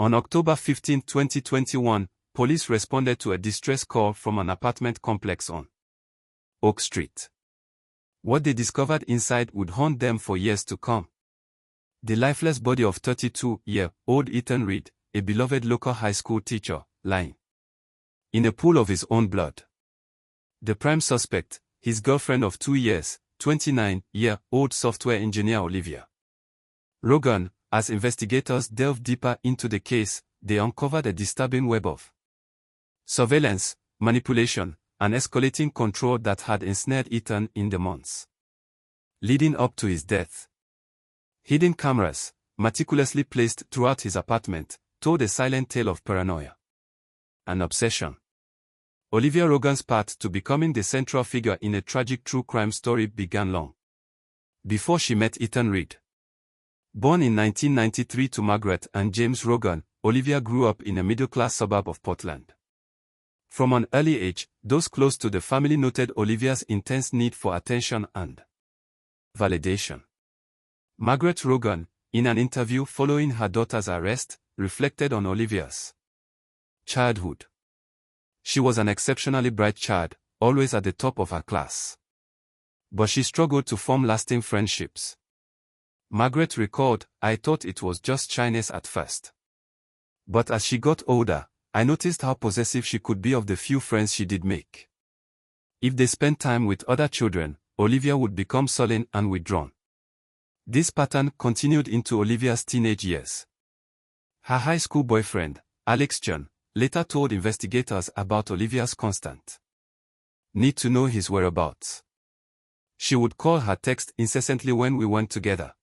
On October 15, 2021, police responded to a distress call from an apartment complex on Oak Street. What they discovered inside would haunt them for years to come. The lifeless body of 32-year-old Ethan Reed, a beloved local high school teacher, lying in a pool of his own blood. The prime suspect, his girlfriend of 2 years, 29-year-old software engineer Olivia Rogan. As investigators delved deeper into the case, they uncovered a disturbing web of surveillance, manipulation, and escalating control that had ensnared Ethan in the months leading up to his death. Hidden cameras, meticulously placed throughout his apartment, told a silent tale of paranoia and obsession. Olivia Rogan's path to becoming the central figure in a tragic true crime story began long before she met Ethan Reed. Born in 1993 to Margaret and James Rogan, Olivia grew up in a middle-class suburb of Portland. From an early age, those close to the family noted Olivia's intense need for attention and validation. Margaret Rogan, in an interview following her daughter's arrest, reflected on Olivia's childhood. She was an exceptionally bright child, always at the top of her class. But she struggled to form lasting friendships. Margaret recalled, "I thought it was just shyness at first. But as she got older, I noticed how possessive she could be of the few friends she did make. If they spent time with other children, Olivia would become sullen and withdrawn." This pattern continued into Olivia's teenage years. Her high school boyfriend, Alex John, later told investigators about Olivia's constant need to know his whereabouts. She would call her text incessantly when we weren't together.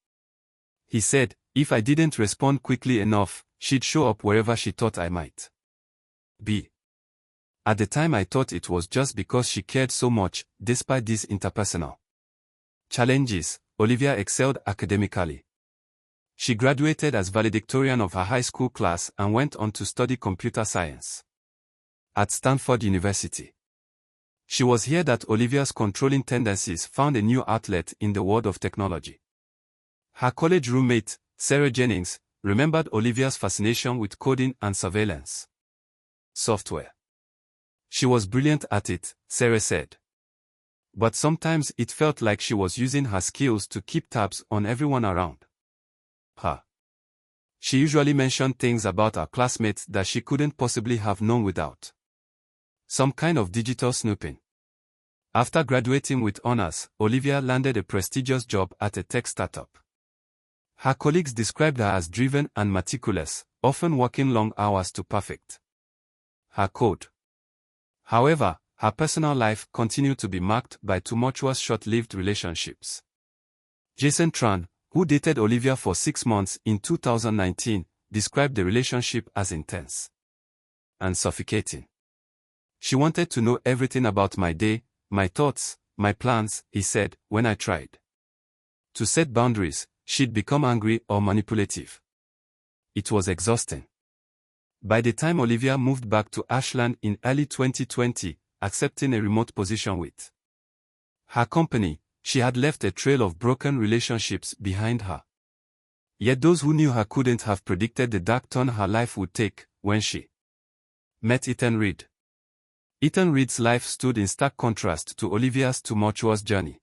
He said, "If I didn't respond quickly enough, she'd show up wherever she thought I might be." At the time I thought it was just because she cared so much. Despite these interpersonal challenges, Olivia excelled academically. She graduated as valedictorian of her high school class and went on to study computer science at Stanford University. She was here that Olivia's controlling tendencies found a new outlet in the world of technology. Her college roommate, Sarah Jennings, remembered Olivia's fascination with coding and surveillance software. "She was brilliant at it," Sarah said. "But sometimes it felt like she was using her skills to keep tabs on everyone around her. She usually mentioned things about our classmates that she couldn't possibly have known without some kind of digital snooping." After graduating with honors, Olivia landed a prestigious job at a tech startup. Her colleagues described her as driven and meticulous, often working long hours to perfect her code. However, her personal life continued to be marked by tumultuous short-lived relationships. Jason Tran, who dated Olivia for 6 months in 2019, described the relationship as intense and suffocating. "She wanted to know everything about my day, my thoughts, my plans," he said. "When I tried to set boundaries, she'd become angry or manipulative. It was exhausting." By the time Olivia moved back to Ashland in early 2020, accepting a remote position with her company, she had left a trail of broken relationships behind her. Yet those who knew her couldn't have predicted the dark turn her life would take when she met Ethan Reed. Ethan Reed's life stood in stark contrast to Olivia's tumultuous journey.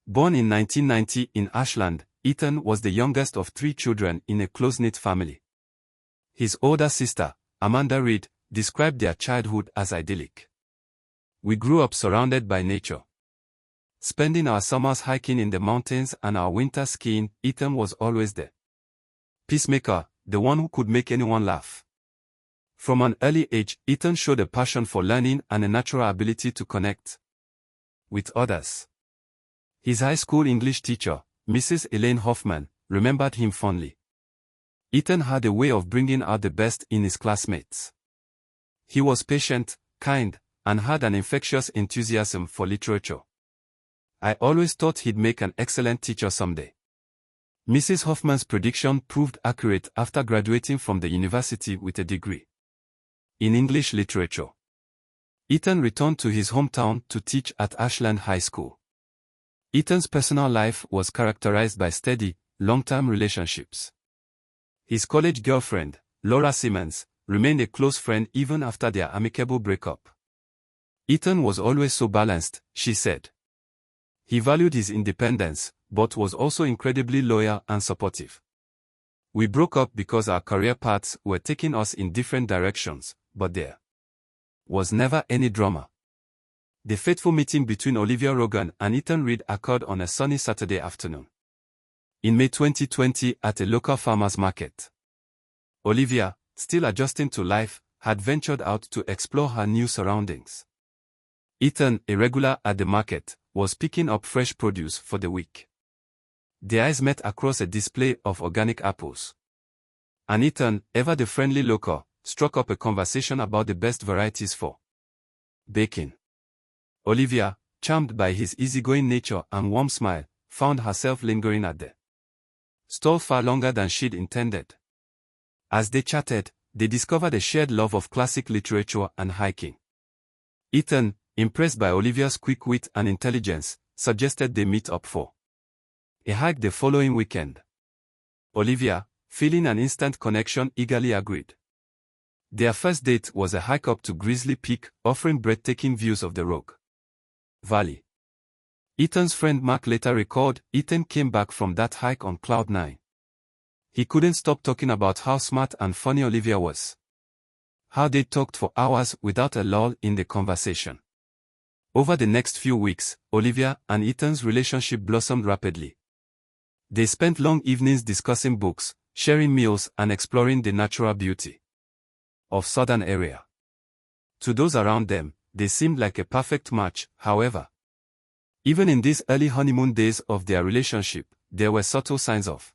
Born in 1990 in Ashland, Ethan was the youngest of 3 children in a close-knit family. His older sister, Amanda Reed, described their childhood as idyllic. "We grew up surrounded by nature. Spending our summers hiking in the mountains and our winters skiing. Ethan was always the peacemaker, the one who could make anyone laugh." From an early age, Ethan showed a passion for learning and a natural ability to connect with others. His high school English teacher, Mrs. Elaine Hoffman, remembered him fondly. Ethan had a way of bringing out the best in his classmates. He was patient, kind, and had an infectious enthusiasm for literature. "I always thought he'd make an excellent teacher someday." Mrs. Hoffman's prediction proved accurate after graduating from the university with a degree in English literature. Ethan returned to his hometown to teach at Ashland High School. Ethan's personal life was characterized by steady, long-term relationships. His college girlfriend, Laura Simmons, remained a close friend even after their amicable breakup. Ethan was always so balanced, she said. He valued his independence, but was also incredibly loyal and supportive. We broke up because our career paths were taking us in different directions, but there was never any drama. The fateful meeting between Olivia Rogan and Ethan Reed occurred on a sunny Saturday afternoon in May 2020 at a local farmer's market. Olivia, still adjusting to life, had ventured out to explore her new surroundings. Ethan, a regular at the market, was picking up fresh produce for the week. Their eyes met across a display of organic apples. And Ethan, ever the friendly local, struck up a conversation about the best varieties for baking. Olivia, charmed by his easygoing nature and warm smile, found herself lingering at the stall far longer than she'd intended. As they chatted, they discovered a shared love of classic literature and hiking. Ethan, impressed by Olivia's quick wit and intelligence, suggested they meet up for a hike the following weekend. Olivia, feeling an instant connection, eagerly agreed. Their first date was a hike up to Grizzly Peak, offering breathtaking views of the Rogue Valley. Ethan's friend Mark later recalled, Ethan came back from that hike on cloud 9. He couldn't stop talking about how smart and funny Olivia was. How they talked for hours without a lull in the conversation. Over the next few weeks, Olivia and Ethan's relationship blossomed rapidly. They spent long evenings discussing books, sharing meals, and exploring the natural beauty of southern area. To those around them, they seemed like a perfect match, however. Even in these early honeymoon days of their relationship, there were subtle signs of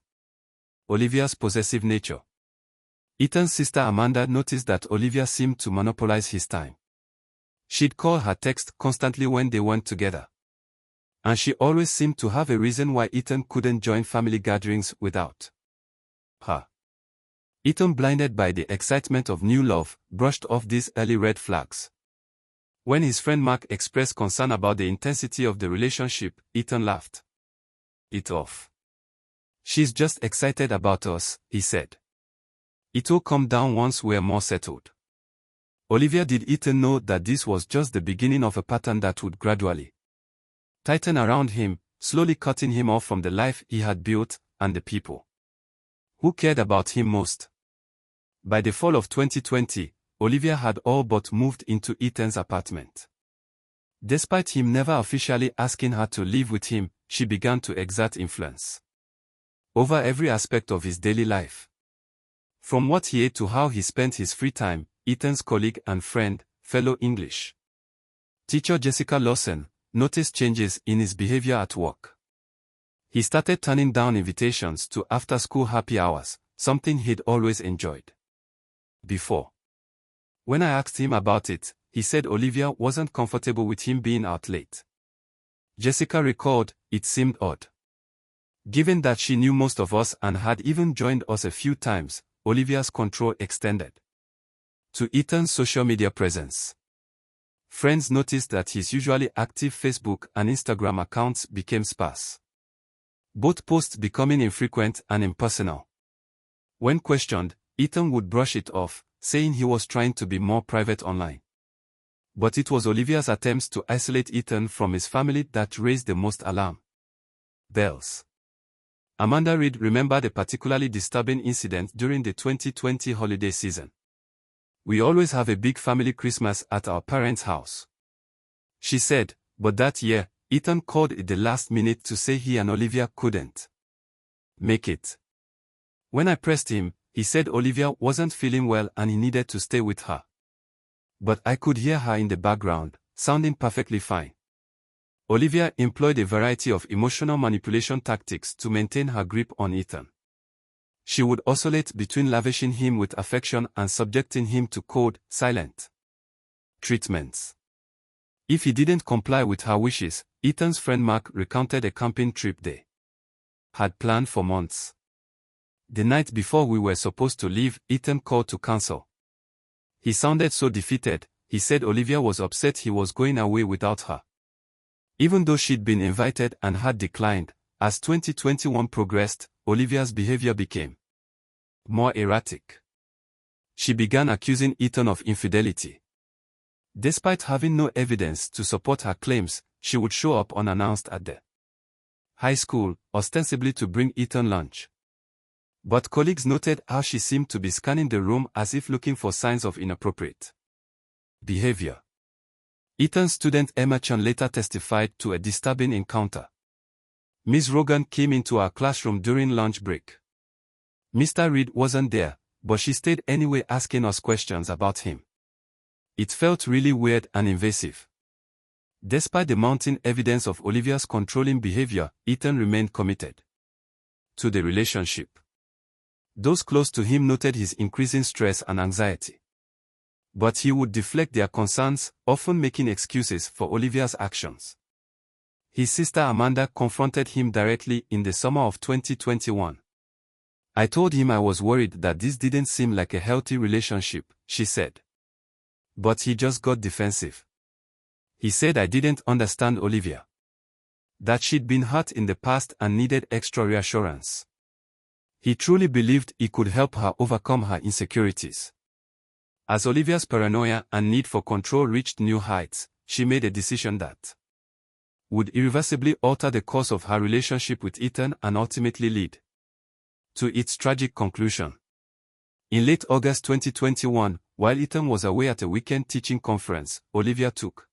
Olivia's possessive nature. Ethan's sister Amanda noticed that Olivia seemed to monopolize his time. She'd call her text constantly when they weren't together. And she always seemed to have a reason why Ethan couldn't join family gatherings without her. Ethan, blinded by the excitement of new love, brushed off these early red flags. When his friend Mark expressed concern about the intensity of the relationship, Ethan laughed it off. She's just excited about us, he said. It'll calm down once we're more settled. Olivia did Ethan know that this was just the beginning of a pattern that would gradually tighten around him, slowly cutting him off from the life he had built, and the people who cared about him most. By the fall of 2020, Olivia had all but moved into Ethan's apartment. Despite him never officially asking her to live with him, she began to exert influence over every aspect of his daily life. From what he ate to how he spent his free time, Ethan's colleague and friend, fellow English teacher Jessica Lawson, noticed changes in his behavior at work. He started turning down invitations to after-school happy hours, something he'd always enjoyed before. When I asked him about it, he said Olivia wasn't comfortable with him being out late. Jessica recalled, it seemed odd. Given that she knew most of us and had even joined us a few times, Olivia's control extended to Ethan's social media presence. Friends noticed that his usually active Facebook and Instagram accounts became sparse, both posts becoming infrequent and impersonal. When questioned, Ethan would brush it off, saying he was trying to be more private online. But it was Olivia's attempts to isolate Ethan from his family that raised the most alarm bells. Amanda Reed remembered a particularly disturbing incident during the 2020 holiday season. We always have a big family Christmas at our parents' house, she said, but that year, Ethan called it the last minute to say he and Olivia couldn't make it. When I pressed him, he said Olivia wasn't feeling well and he needed to stay with her. But I could hear her in the background, sounding perfectly fine. Olivia employed a variety of emotional manipulation tactics to maintain her grip on Ethan. She would oscillate between lavishing him with affection and subjecting him to cold, silent treatments. If he didn't comply with her wishes, Ethan's friend Mark recounted a camping trip they had planned for months. The night before we were supposed to leave, Ethan called to cancel. He sounded so defeated, he said Olivia was upset he was going away without her. Even though she'd been invited and had declined, as 2021 progressed, Olivia's behavior became more erratic. she began accusing Ethan of infidelity. Despite having no evidence to support her claims, she would show up unannounced at the high school, ostensibly to bring Ethan lunch. But colleagues noted how she seemed to be scanning the room as if looking for signs of inappropriate behavior. Ethan's student Emma Chan later testified to a disturbing encounter. Ms. Rogan came into our classroom during lunch break. Mr. Reed wasn't there, but she stayed anyway asking us questions about him. It felt really weird and invasive. Despite the mounting evidence of Olivia's controlling behavior, Ethan remained committed to the relationship. Those close to him noted his increasing stress and anxiety. But he would deflect their concerns, often making excuses for Olivia's actions. His sister Amanda confronted him directly in the summer of 2021. "I told him I was worried that this didn't seem like a healthy relationship," she said. But he just got defensive. He said I didn't understand Olivia. That she'd been hurt in the past and needed extra reassurance. He truly believed he could help her overcome her insecurities. As Olivia's paranoia and need for control reached new heights, she made a decision that would irreversibly alter the course of her relationship with Ethan and ultimately lead to its tragic conclusion. In late August 2021, while Ethan was away at a weekend teaching conference, Olivia took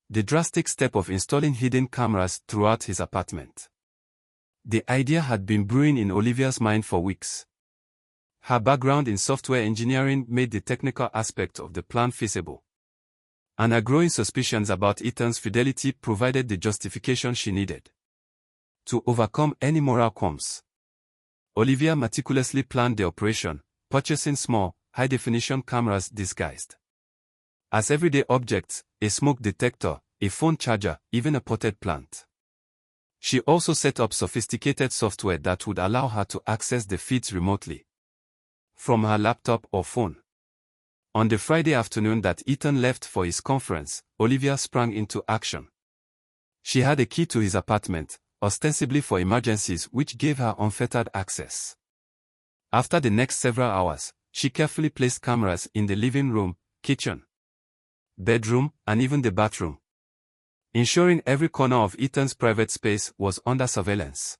the drastic step of installing hidden cameras throughout his apartment. The idea had been brewing in Olivia's mind for weeks. Her background in software engineering made the technical aspect of the plan feasible. And her growing suspicions about Ethan's fidelity provided the justification she needed to overcome any moral qualms. Olivia meticulously planned the operation, purchasing small, high-definition cameras disguised as everyday objects, a smoke detector, a phone charger, even a potted plant. She also set up sophisticated software that would allow her to access the feeds remotely from her laptop or phone. On the Friday afternoon that Ethan left for his conference, Olivia sprang into action. She had a key to his apartment, ostensibly for emergencies, which gave her unfettered access. After the next several hours, she carefully placed cameras in the living room, kitchen, bedroom, and even the bathroom, ensuring every corner of Ethan's private space was under surveillance.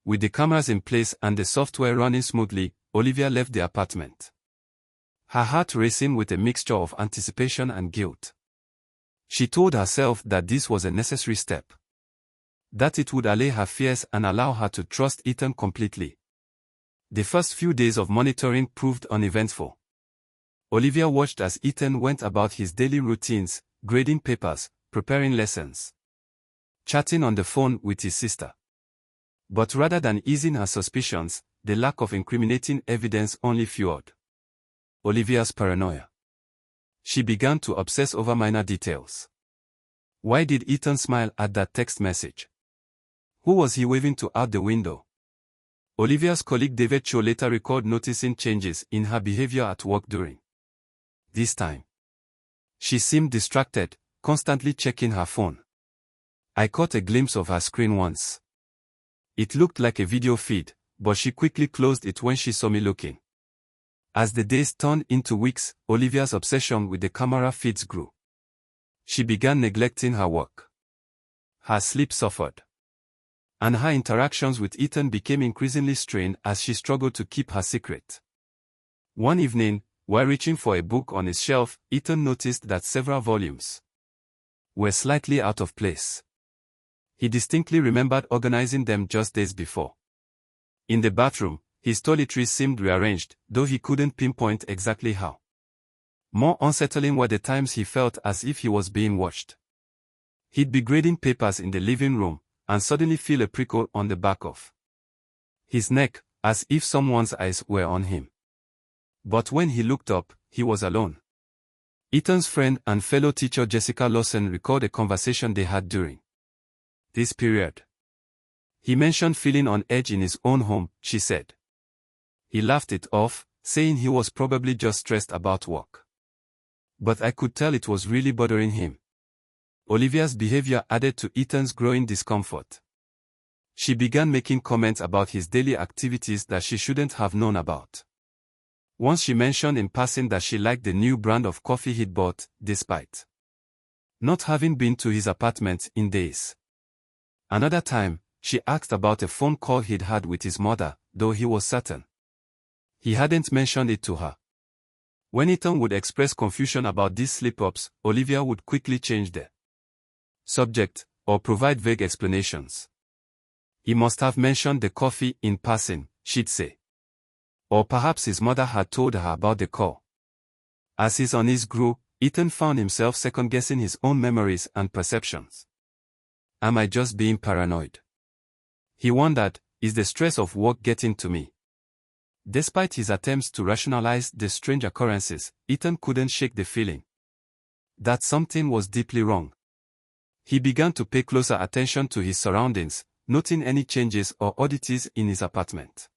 With the cameras in place and the software running smoothly, Olivia left the apartment, her heart racing with a mixture of anticipation and guilt. She told herself that this was a necessary step, that it would allay her fears and allow her to trust Ethan completely. The first few days of monitoring proved uneventful. Olivia watched as Ethan went about his daily routines, grading papers, preparing lessons, chatting on the phone with his sister. But rather than easing her suspicions, the lack of incriminating evidence only fueled Olivia's paranoia. She began to obsess over minor details. Why did Ethan smile at that text message? Who was he waving to out the window? Olivia's colleague David Cho later recalled noticing changes in her behavior at work during this time. She seemed distracted, constantly checking her phone. "I caught a glimpse of her screen once. It looked like a video feed, but she quickly closed it when she saw me looking." As the days turned into weeks, Olivia's obsession with the camera feeds grew. She began neglecting her work. Her sleep suffered, and her interactions with Ethan became increasingly strained as she struggled to keep her secret. One evening, while reaching for a book on his shelf, Ethan noticed that several volumes were slightly out of place. He distinctly remembered organizing them just days before. In the bathroom, his toiletries seemed rearranged, though he couldn't pinpoint exactly how. More unsettling were the times he felt as if he was being watched. He'd be grading papers in the living room, and suddenly feel a prickle on the back of his neck, as if someone's eyes were on him. But when he looked up, he was alone. Ethan's friend and fellow teacher Jessica Lawson recalled a conversation they had during this period. "He mentioned feeling on edge in his own home," she said. "He laughed it off, saying he was probably just stressed about work. But I could tell it was really bothering him." Olivia's behavior added to Ethan's growing discomfort. She began making comments about his daily activities that she shouldn't have known about. Once she mentioned in passing that she liked the new brand of coffee he'd bought, despite not having been to his apartment in days. Another time, she asked about a phone call he'd had with his mother, though he was certain he hadn't mentioned it to her. When Ethan would express confusion about these slip-ups, Olivia would quickly change the subject, or provide vague explanations. He must have mentioned the coffee in passing, she'd say. Or perhaps his mother had told her about the call. As his unease grew, Ethan found himself second-guessing his own memories and perceptions. Am I just being paranoid? He wondered, is the stress of work getting to me? Despite his attempts to rationalize the strange occurrences, Ethan couldn't shake the feeling that something was deeply wrong. He began to pay closer attention to his surroundings, noting any changes or oddities in his apartment.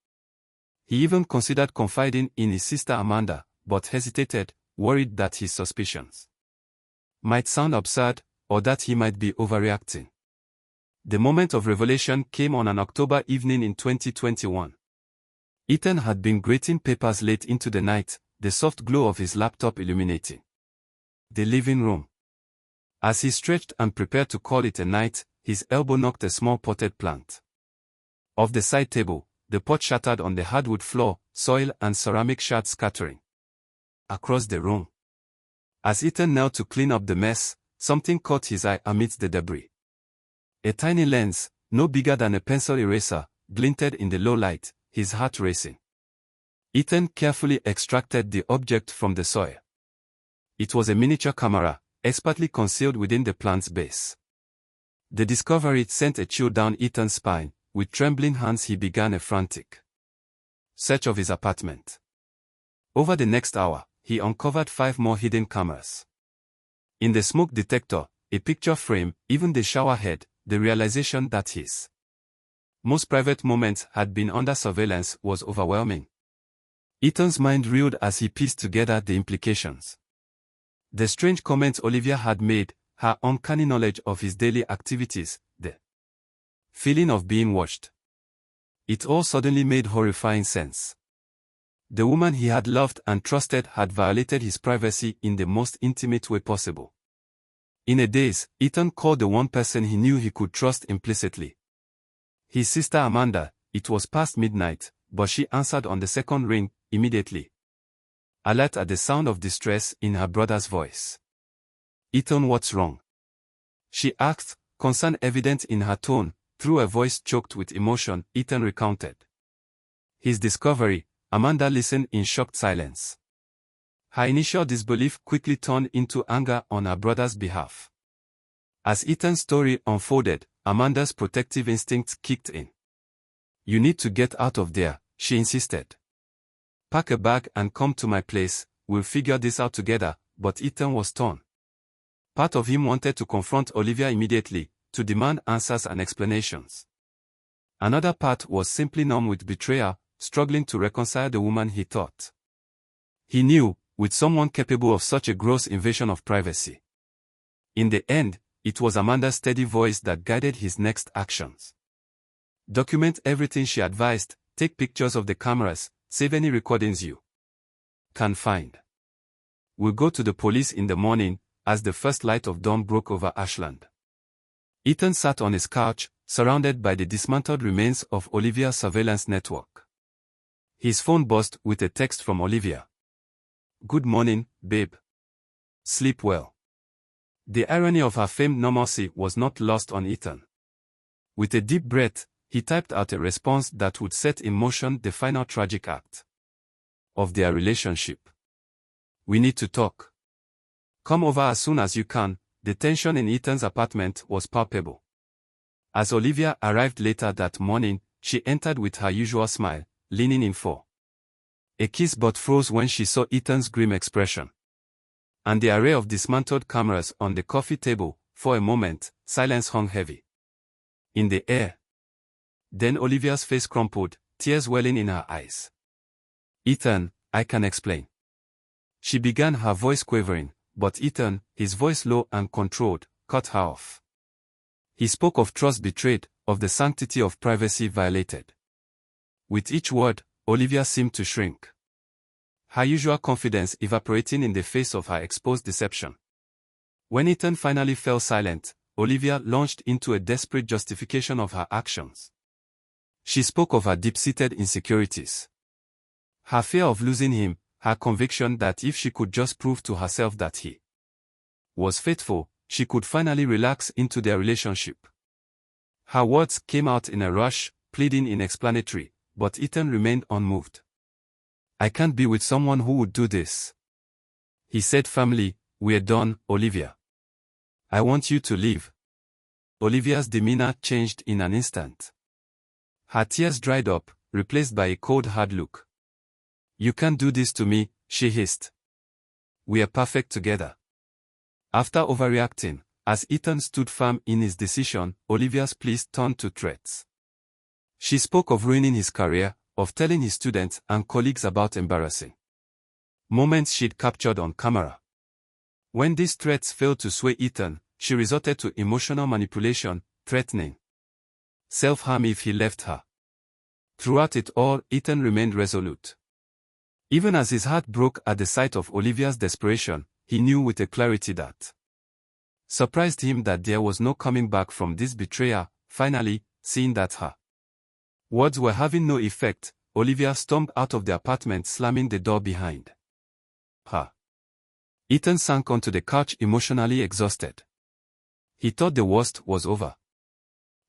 He even considered confiding in his sister Amanda, but hesitated, worried that his suspicions might sound absurd, or that he might be overreacting. The moment of revelation came on an October evening in 2021. Ethan had been grading papers late into the night, the soft glow of his laptop illuminating the living room. As he stretched and prepared to call it a night, his elbow knocked a small potted plant off the side table. The pot shattered on the hardwood floor, soil and ceramic shards scattering across the room. As Ethan knelt to clean up the mess, something caught his eye amidst the debris. A tiny lens, no bigger than a pencil eraser, glinted in the low light, his heart racing. Ethan carefully extracted the object from the soil. It was a miniature camera, expertly concealed within the plant's base. The discovery sent a chill down Ethan's spine. With trembling hands he began a frantic search of his apartment. Over the next hour, he uncovered 5 more hidden cameras. In the smoke detector, a picture frame, even the shower head, the realization that his most private moments had been under surveillance was overwhelming. Ethan's mind reeled as he pieced together the implications. The strange comments Olivia had made, her uncanny knowledge of his daily activities, the feeling of being watched. It all suddenly made horrifying sense. The woman he had loved and trusted had violated his privacy in the most intimate way possible. In a daze, Ethan called the one person he knew he could trust implicitly. His sister Amanda. It was past midnight, but she answered on the second ring, immediately, alert at the sound of distress in her brother's voice. "Ethan, what's wrong?" she asked, concern evident in her tone. Through a voice choked with emotion, Ethan recounted his discovery. Amanda listened in shocked silence. Her initial disbelief quickly turned into anger on her brother's behalf. As Ethan's story unfolded, Amanda's protective instincts kicked in. "You need to get out of there," she insisted. "Pack a bag and come to my place, we'll figure this out together." But Ethan was torn. Part of him wanted to confront Olivia immediately, to demand answers and explanations. Another part was simply numb with betrayal, struggling to reconcile the woman he thought he knew, with someone capable of such a gross invasion of privacy. In the end, it was Amanda's steady voice that guided his next actions. "Document everything," she advised. "Take pictures of the cameras, save any recordings you can find. We'll go to the police in the morning." As the first light of dawn broke over Ashland, Ethan sat on his couch, surrounded by the dismantled remains of Olivia's surveillance network. His phone buzzed with a text from Olivia. "Good morning, babe. Sleep well." The irony of her famed normalcy was not lost on Ethan. With a deep breath, he typed out a response that would set in motion the final tragic act of their relationship. "We need to talk. Come over as soon as you can." The tension in Ethan's apartment was palpable. As Olivia arrived later that morning, she entered with her usual smile, leaning in for a kiss, but froze when she saw Ethan's grim expression and the array of dismantled cameras on the coffee table. For a moment, silence hung heavy in the air. Then Olivia's face crumpled, tears welling in her eyes. "Ethan, I can explain." She began, her voice quavering. But Ethan, his voice low and controlled, cut her off. He spoke of trust betrayed, of the sanctity of privacy violated. With each word, Olivia seemed to shrink. her usual confidence evaporating in the face of her exposed deception. When Ethan finally fell silent, Olivia launched into a desperate justification of her actions. She spoke of her deep-seated insecurities. Her fear of losing him, her conviction that if she could just prove to herself that he was faithful, she could finally relax into their relationship. Her words came out in a rush, pleading inexplanatory, but Ethan remained unmoved. "I can't be with someone who would do this," he said firmly. "We're done, Olivia. I want you to leave." Olivia's demeanor changed in an instant. Her tears dried up, replaced by a cold hard look. "You can't do this to me," she hissed. "We are perfect together." After overreacting, as Ethan stood firm in his decision, Olivia's pleas turned to threats. She spoke of ruining his career, of telling his students and colleagues about embarrassing moments she'd captured on camera. When these threats failed to sway Ethan, she resorted to emotional manipulation, threatening self-harm if he left her. Throughout it all, Ethan remained resolute. Even as his heart broke at the sight of Olivia's desperation, he knew with a clarity that surprised him that there was no coming back from this betrayal. Finally, seeing that her words were having no effect, Olivia stormed out of the apartment, slamming the door behind her. Ethan sank onto the couch, emotionally exhausted. He thought the worst was over.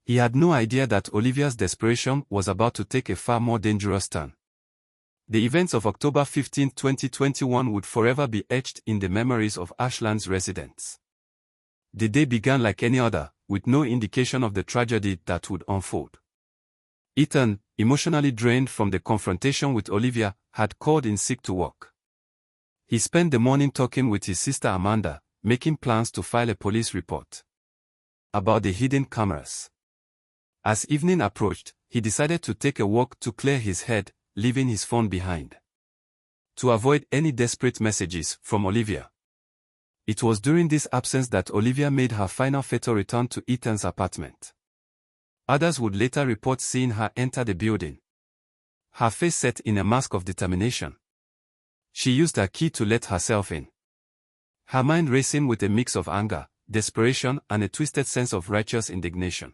He had no idea that Olivia's desperation was about to take a far more dangerous turn. The events of October 15, 2021 would forever be etched in the memories of Ashland's residents. The day began like any other, with no indication of the tragedy that would unfold. Ethan, emotionally drained from the confrontation with Olivia, had called in sick to work. He spent the morning talking with his sister Amanda, making plans to file a police report about the hidden cameras. As evening approached, he decided to take a walk to clear his head, leaving his phone behind to avoid any desperate messages from Olivia. It was during this absence that Olivia made her final fatal return to Ethan's apartment. Others would later report seeing her enter the building, her face set in a mask of determination. She used her key to let herself in, her mind racing with a mix of anger, desperation, and a twisted sense of righteous indignation.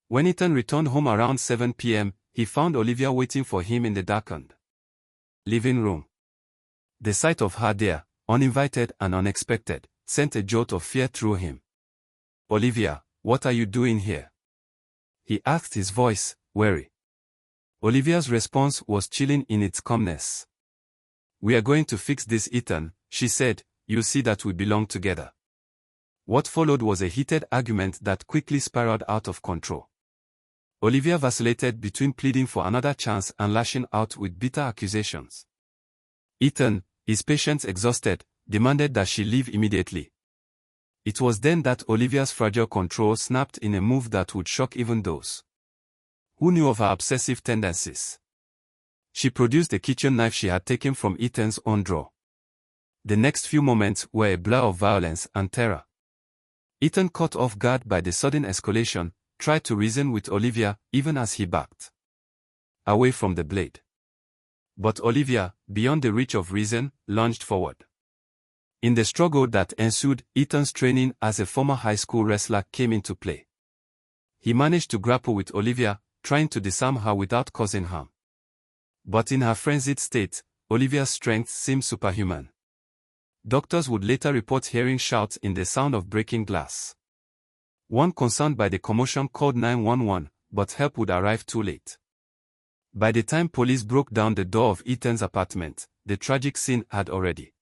When Ethan returned home around 7 p.m., he found Olivia waiting for him in the darkened living room. The sight of her there, uninvited and unexpected, sent a jolt of fear through him. "Olivia, what are you doing here?" he asked, his voice wary. Olivia's response was chilling in its calmness. "We are going to fix this, Ethan," she said. "You'll see that we belong together." What followed was a heated argument that quickly spiraled out of control. Olivia vacillated between pleading for another chance and lashing out with bitter accusations. Ethan, his patience exhausted, demanded that she leave immediately. It was then that Olivia's fragile control snapped in a move that would shock even those who knew of her obsessive tendencies. She produced a kitchen knife she had taken from Ethan's own drawer. The next few moments were a blur of violence and terror. Ethan, caught off guard by the sudden escalation, tried to reason with Olivia, even as he backed away from the blade. But Olivia, beyond the reach of reason, lunged forward. In the struggle that ensued, Ethan's training as a former high school wrestler came into play. He managed to grapple with Olivia, trying to disarm her without causing harm. But in her frenzied state, Olivia's strength seemed superhuman. Doctors would later report hearing shouts in the sound of breaking glass. One concerned by the commotion called 911, but help would arrive too late. By the time police broke down the door of Ethan's apartment, the tragic scene had already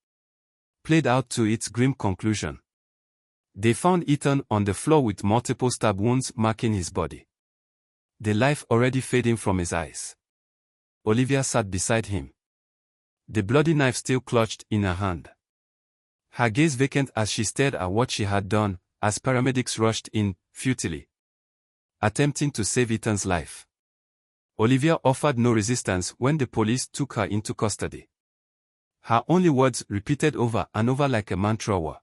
played out to its grim conclusion. They found Ethan on the floor with multiple stab wounds marking his body, the life already fading from his eyes. Olivia sat beside him, the bloody knife still clutched in her hand, her gaze vacant as she stared at what she had done, as paramedics rushed in, futilely attempting to save Ethan's life. Olivia offered no resistance when the police took her into custody. Her only words, repeated over and over like a mantra, were,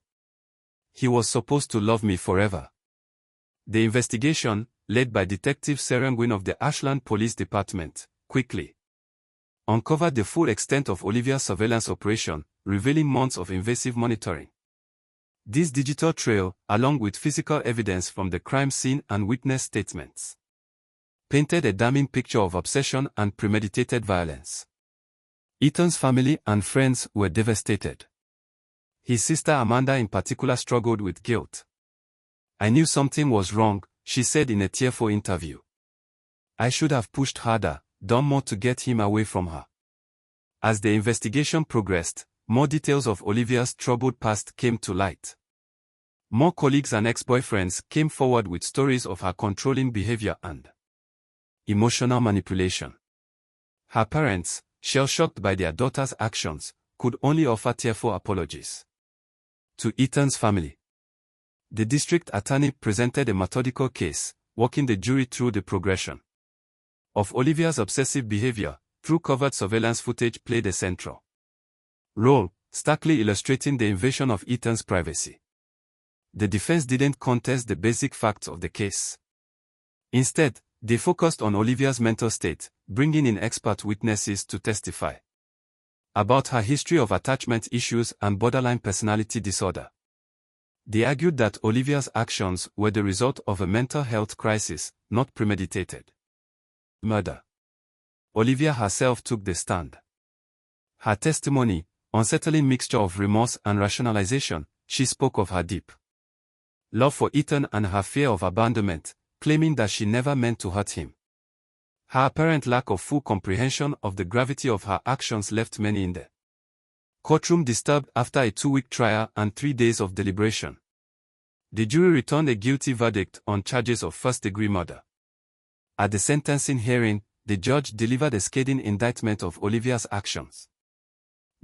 "He was supposed to love me forever." The investigation, led by Detective Serengwin of the Ashland Police Department, quickly uncovered the full extent of Olivia's surveillance operation, revealing months of invasive monitoring. This digital trail, along with physical evidence from the crime scene and witness statements, painted a damning picture of obsession and premeditated violence. Ethan's family and friends were devastated. His sister Amanda in particular struggled with guilt. "I knew something was wrong," she said in a tearful interview. "I should have pushed harder, done more to get him away from her." As the investigation progressed, more details of Olivia's troubled past came to light. More colleagues and ex-boyfriends came forward with stories of her controlling behavior and emotional manipulation. Her parents, shell-shocked by their daughter's actions, could only offer tearful apologies. To Ethan's family, the district attorney presented a methodical case, walking the jury through the progression of Olivia's obsessive behavior. Through covert surveillance footage played a central role, starkly illustrating the invasion of Ethan's privacy. The defense didn't contest the basic facts of the case. Instead, they focused on Olivia's mental state, bringing in expert witnesses to testify about her history of attachment issues and borderline personality disorder. They argued that Olivia's actions were the result of a mental health crisis, not premeditated murder. Olivia herself took the stand. Her testimony, unsettling mixture of remorse and rationalization, she spoke of her deep love for Ethan and her fear of abandonment, claiming that she never meant to hurt him. Her apparent lack of full comprehension of the gravity of her actions left many in the courtroom disturbed after a 2-week trial and 3 days of deliberation. The jury returned a guilty verdict on charges of first-degree murder. At the sentencing hearing, the judge delivered a scathing indictment of Olivia's actions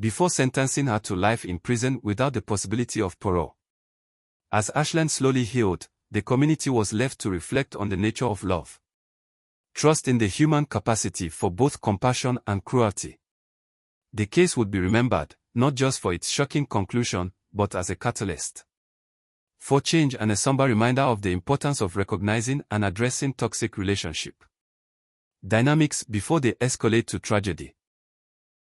before sentencing her to life in prison without the possibility of parole. As Ashland slowly healed, the community was left to reflect on the nature of love, trust in the human capacity for both compassion and cruelty. The case would be remembered, not just for its shocking conclusion, but as a catalyst for change and a somber reminder of the importance of recognizing and addressing toxic relationship dynamics before they escalate to tragedy.